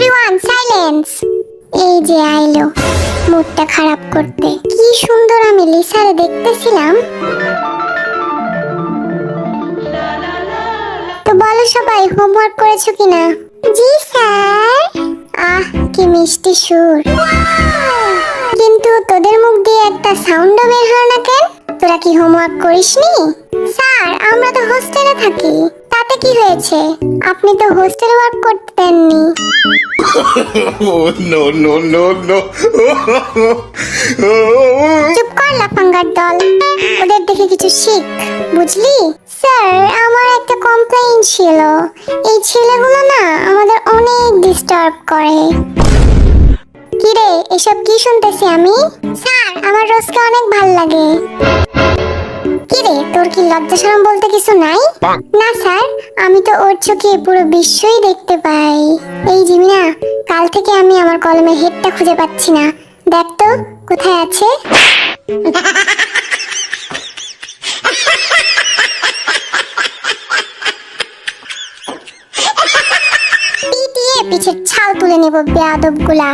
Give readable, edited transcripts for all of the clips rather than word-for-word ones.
Everyone silence. এই যে আইলো মুডটা খারাপ করতে। কি সুন্দর আমি লিসারে দেখতেছিলাম। তো বলো সবাই হোমওয়ার্ক করেছো কিনা? জি স্যার। আহ কি মিষ্টি সুর, কিন্তু তোদের মুখ দিয়ে একটা সাউন্ডও বের হয় না কেন? তোরা কি হোমওয়ার্ক করিসনি? স্যার আমরা তো হোস্টেলে থাকি। তাতে কি হয়েছে? আপনি তো হোস্টেল ওয়ার্ক করতে দেননি। No, no, no, no. চুপ কর লাফাঙ্গার দল, ওদের দেখে কিছু শিখ, বুঝলি? স্যার আমার একটা কমপ্লেইন ছিল। এই ছেলেগুলো না আমাদের অনেক ডিস্টার্ব করে। কিরে এসব কি শুনতেছি আমি? স্যার আমার রোজকে অনেক ভাল লাগে। কিরে তোর কি লজ্জা শরম বলতে কিছু নাই? না স্যার, আমি তো ওর চোখে পুরো বিশ্বই দেখতে পাই। এই জিমিনা, কাল থেকে আমি আমার কলমের হেডটা খুঁজে পাচ্ছি না। দেখ তো কোথায় আছে। পিটিয়ে পিছের ছাল তুলে নেব বেয়াদবগুলা।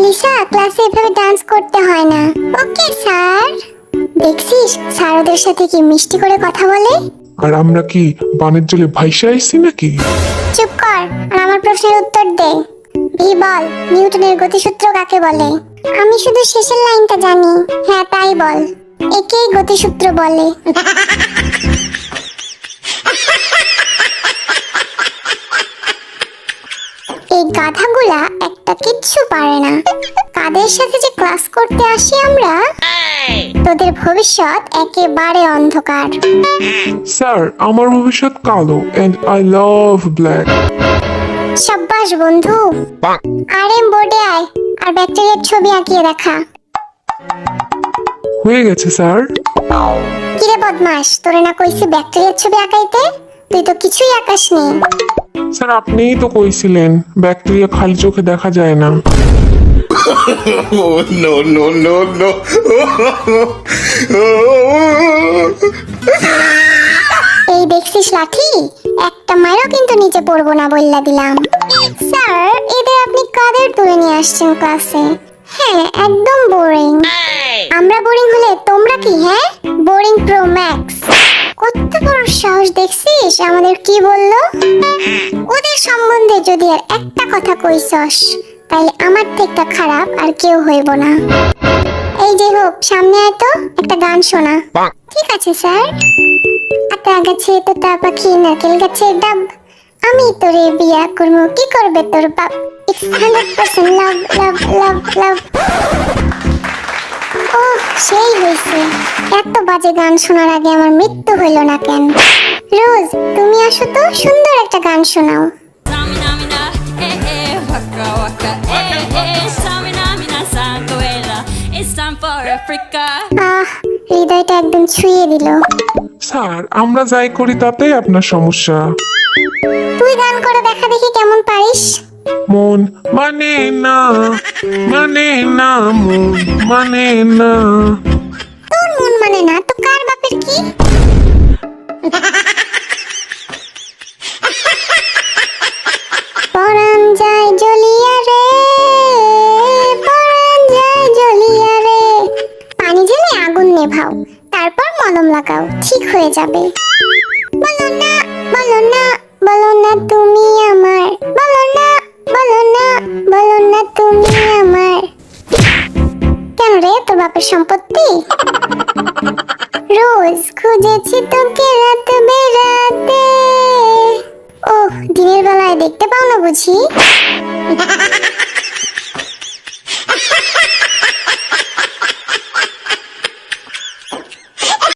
লিসা ক্লাসে এভাবে ডান্স করতে হয় না। Okay sir. দেখছিস স্যার ওদের সাথে কি মিষ্টি করে কথা বলে। আর আমরা কি বানের জলে ভাইসা আইছি নাকি? চুপ কর আর আমার প্রশ্নের উত্তর দে। ভি বল, নিউটনের গতিসূত্র কাকে বলে? আমি শুধু শেষের লাইনটা জানি। হ্যাঁ তাই বল। একেই গতিসূত্র বলে। এই গাধাগুলা একটা কিচ্ছু পারে না। কাদের সাথে যে ক্লাস করতে আসি আমরা। তোদের ভবিষ্যৎ একেবারে অন্ধকার। স্যার আমার ভবিষ্যৎ কালো এন্ড আই লাভ ব্ল্যাক। সাব্বাস বন্ধু। আরএম বোর্ডে আয় আর ব্যাকটেরিয়ার ছবি আঁকিয়ে দেখা। হয়ে গেছে স্যার। কিরে বদমাস, তোরে না কইছি ব্যাকটেরিয়ার ছবি আঁকাইতে? তুই তো কিছুই আঁকাসনি। স্যার আপনিই তো কইছিলেন ব্যাকটেরিয়া খালি চোখে দেখা যায় না। Oh, no, no, no, no. এই দেখছিস লাঠি, একটা মারও কিন্তু নিচে পড়বো না বললা দিলাম। স্যার এদের আপনি কাদের তুলে নিয়ে আসছেন ক্লাসে? হ্যাঁ একদম বোরিং। আমরা বোরিং হলে তোমরা কি? হ্যাঁ বোরিং প্রো ম্যাক্স। কত বড় সাহস দেখছিস আমাদের কি বললো? ওদের সম্বন্ধে যদি আর একটা কথা কইছস তাইলে আমার থেকে খারাপ আর কেউ হইব না। এই যে হোক সামনে আয় তো, একটা গান শোনা। ঠিক আছে স্যার। আতা গাছে তোতা পাখি নারকেল গাছের ডাব, আমি তোরে বিয়া করবো, কি করবে তোর বাপ। It's 100% লাভ লাভ লাভ লাভ। ও সেই হয়েছে। এত বাজে গান শোনার আগে আমার মৃত্যু হইল না কেন? রোজ তুমি আসো তো, সুন্দর একটা গান শোনাও। Samina mina, waka waka, samina mina sanguela. It's time for Africa. আহ হৃদয়টা একদম ছুঁয়ে দিল। স্যার আমরা যাই করি তাতেই আপনার সমস্যা। তুই গান করে দেখা দেখি কেমন পারিস। মন মানে না, মানে না, মন মানে না। তোর মন মানে না তো কার বাপের কি? পরাণ যায় জ্বলিয়া রে, পরাণ যায় জ্বলিয়া রে। পানি ঢেলে আগুন নেভাও, তারপর মলম লাগাও, ঠিক হয়ে যাবে। বলো না বলো না বলো না তুমি আমার, বলো না বলো না বলো না তুমি আমার। কেন রে তোর বাপের সম্পত্তি? রোজ খুঁজেছি তোকে রাত বেরাতে। ওহ দিনের বেলায় দেখতে পাও না বুঝি?